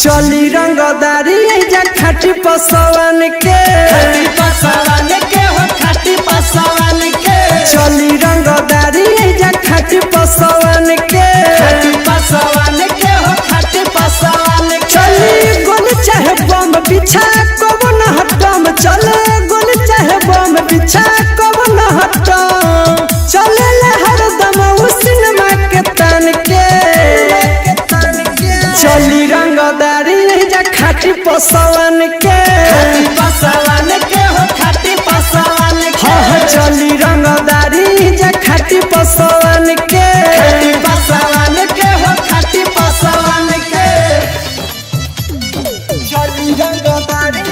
चली रंगदारी जा खाटी पसवन के हो खाटी पसवन के चली रंगदारी जा खाटी पसवन के हो खाटी पसवन के चली गोली चाहे बम बिछा कब न हटम चले गोली चाहे बम बिछा कब न हटम चले हरदम सिनेमा के तन के चली रंगदारी जा खाटी पसवन के हो खाटी पसवन के हाँ चली रंगदारी जा खाटी पसवन के हो खाटी पसवन के चली रंगदारी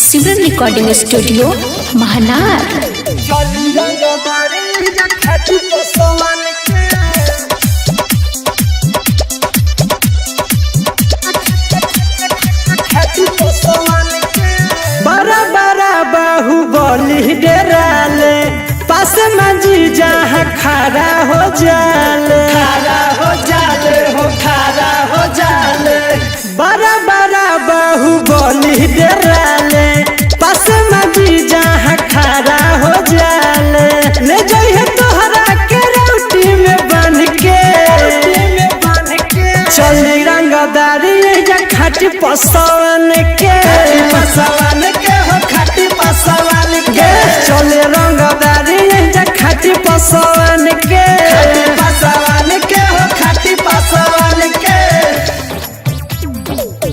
सिमरन रिकॉर्डिंग स्टूडियो महनार। चली रंगदारी जा खाटी पसवन के बड़ा बड़ा बाहुबली डेराले पास में जी जहाँ खड़ा हो जाले बड़ा बड़ा बाहुबली डेराले पास में जी जहाँ खड़ा हो जाले ले जाइए तोहरा के रोटी में बन के चली रंगदारी जा खाटी पसवन के हो खाटी पसवन के चले रंगदारी जा खाटी पसवन के हो खाटी पसवन के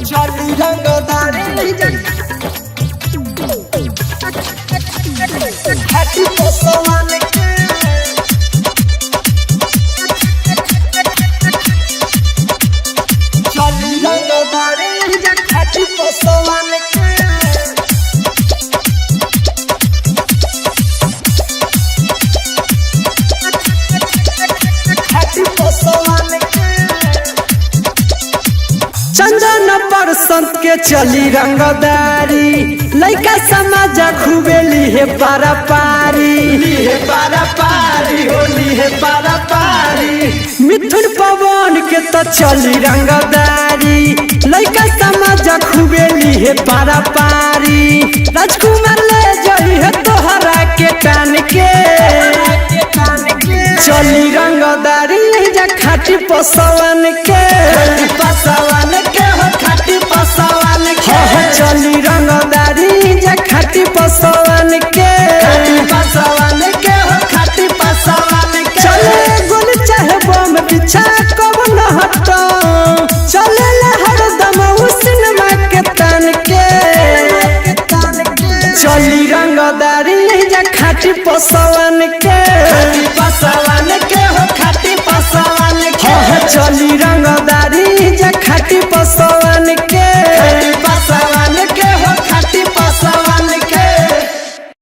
चली रंगदारी जा खाटी पसवन के चली रंगदारी जा खाटी पसवन के चंदन पर संत के चली रंगदारी लइका समाज खुबेली है पारा पारी होली है पारा पारी मिथुन पवन के तो चली रंगदारी लइका समाज खुबेली है पारा पारी राजकुमार ले जाई है तोहरा के कान के चली रंगदारी जा खाटी पसवन के हो खाटी पसवन के हाँ चली रंगदारी जा खाटी पसवन के हो खाटी पसवन के चले गोली चाहे बम बिछा कब न हटम चले हरदम सिनेमा के तन के चली रंगदारी जा खाटी पसवन